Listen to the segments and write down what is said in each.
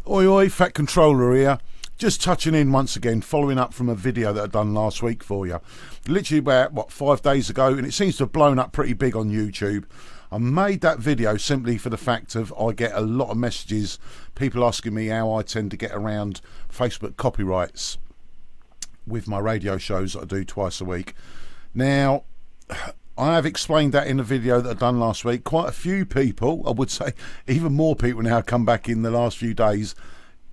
Oi oi, Fat Controller here. Just touching in once again, following up from a video that I done last week for you. Literally about, 5 days ago, and it seems to have blown up pretty big on YouTube. I made that video simply for the fact of I get a lot of messages, people asking me how I tend to get around Facebook copyrights with my radio shows that I do twice a week. Now, I have explained that in a video that I done last week. Quite a few people, I would say even more people now, come back in the last few days.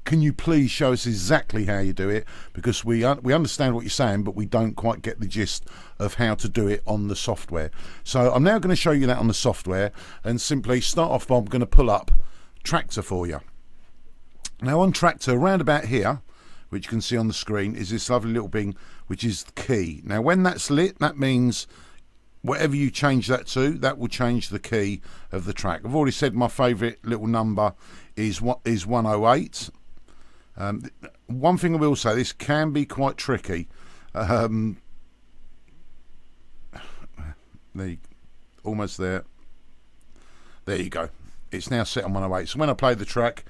Can you please show us exactly how you do it? Because we understand what you're saying, but we don't quite get the gist of how to do it on the software. So I'm now going to show you that on the software, and simply start off by I'm going to pull up Traktor for you. Now on Traktor, around about here, which you can see on the screen, is this lovely little thing, which is the key. Now when that's lit, that means whatever you change that to, that will change the key of the track. I've already said my favourite little number is 108. One thing I will say, this can be quite tricky. Almost there. There you go. It's now set on 108. So when I play the track,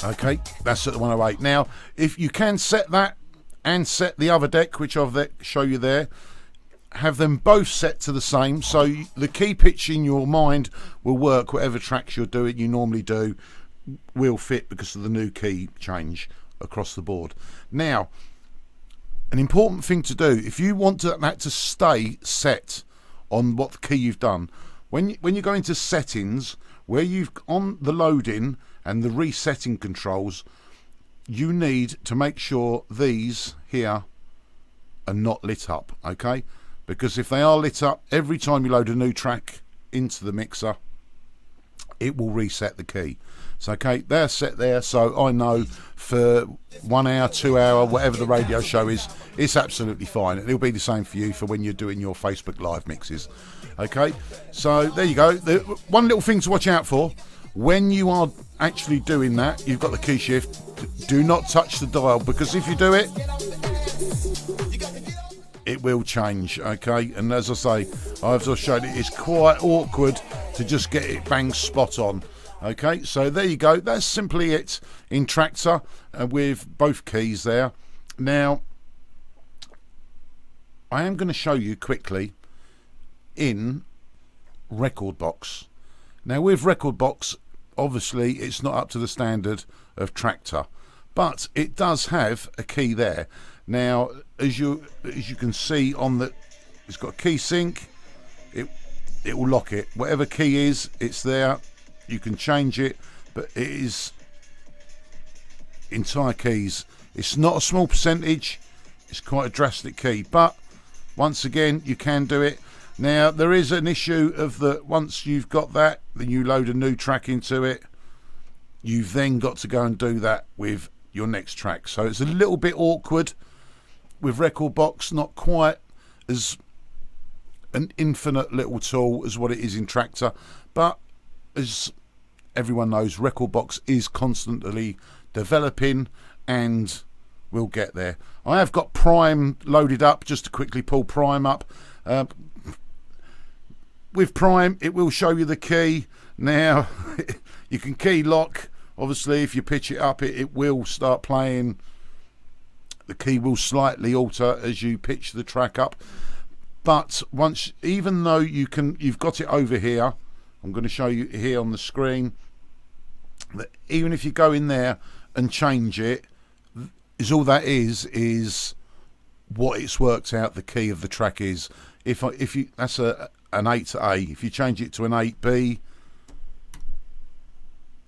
okay, that's at the 108. Now, if you can set that and set the other deck, which I'll show you there, have them both set to the same, so the key pitch in your mind will work. Whatever tracks you're doing, you normally do, will fit because of the new key change across the board. Now, an important thing to do, if you want that to stay set on what key you've done, when you go into settings, where you've on the loading and the resetting controls, you need to make sure these here are not lit up, okay? Because if they are lit up, every time you load a new track into the mixer, it will reset the key. So okay, they're set there, so I know for 1 hour, 2 hour, whatever the radio show is, it's absolutely fine. It'll be the same for you for when you're doing your Facebook live mixes. Okay, so there you go. One little thing to watch out for, when you are actually doing that, you've got the key shift, do not touch the dial, because if you do it, it will change, okay? And as I say, I've just showed it, it's quite awkward to just get it bang spot on. Okay, so there you go. That's simply it in Traktor with both keys there. Now, I am going to show you quickly in Rekordbox. Now with Rekordbox, obviously it's not up to the standard of Traktor, but it does have a key there. Now, as you can see on the, it's got a key sync. It will lock it. Whatever key is, it's there. You can change it, but it is entire keys. It's not a small percentage. It's quite a drastic key, but once again, you can do it. Now, there is an issue of that once you've got that, then you load a new track into it. You've then got to go and do that with your next track. So it's a little bit awkward with Rekordbox, not quite as an infinite little tool as what it is in Traktor, but as everyone knows, Rekordbox is constantly developing and we'll get there. I have got Prime loaded up, just to quickly pull Prime up. With Prime, it will show you the key. Now, you can key lock. Obviously, if you pitch it up, it will start playing. The key will slightly alter as you pitch the track up. But once, even though you've got it over here, I'm going to show you here on the screen, that even if you go in there and change it, is all that is what it's worked out the key of the track is. If you that's an 8A. If you change it to an 8B,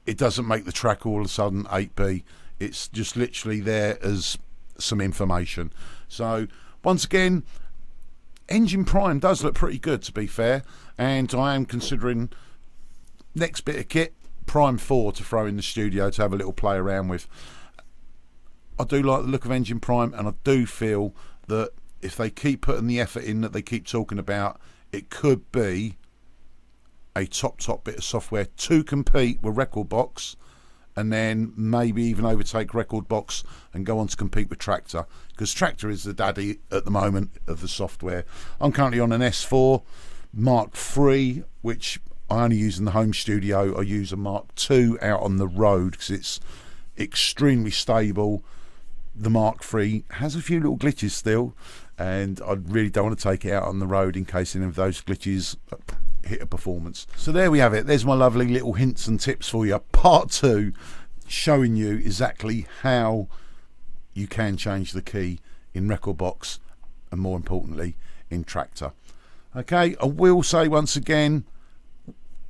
it doesn't make the track all of a sudden 8B. It's just literally there as some information. So once again, Engine Prime does look pretty good, to be fair, and I am considering next bit of kit, Prime 4, to throw in the studio to have a little play around with. I do like the look of Engine Prime, and I do feel that if they keep putting the effort in that they keep talking about, it could be a top bit of software to compete with Rekordbox, and then maybe even overtake Rekordbox and go on to compete with Traktor, because Traktor is the daddy at the moment of the software. I'm currently on an S4 Mark III which I only use in the home studio. I use a Mark II out on the road because it's extremely stable. The Mark III has a few little glitches still, and I really don't want to take it out on the road in case any of those glitches hit a performance. So there we have it. There's my lovely little hints and tips for you. Part 2, showing you exactly how you can change the key in Rekordbox, and more importantly in Traktor. Okay, I will say once again,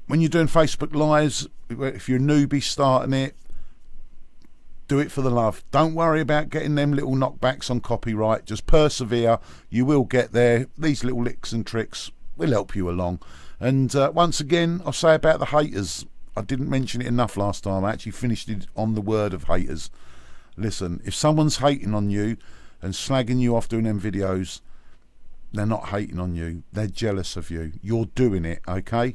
when you're doing Facebook Lives, if you're a newbie starting it, do it for the love. Don't worry about getting them little knockbacks on copyright. Just persevere. You will get there. These little licks and tricks will help you along. And once again, I'll say about the haters. I didn't mention it enough last time. I actually finished it on the word of haters. Listen, if someone's hating on you and slagging you off doing them videos, they're not hating on you. They're jealous of you. You're doing it, okay?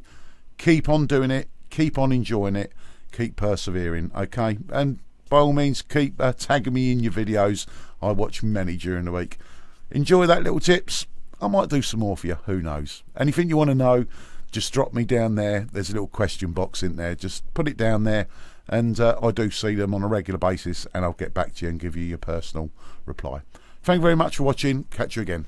Keep on doing it. Keep on enjoying it. Keep persevering, okay? And by all means, keep tagging me in your videos. I watch many during the week. Enjoy that little tips. I might do some more for you. Who knows? Anything you want to know, just drop me down there. There's a little question box in there. Just put it down there, and I do see them on a regular basis, and I'll get back to you and give you your personal reply. Thank you very much for watching. Catch you again.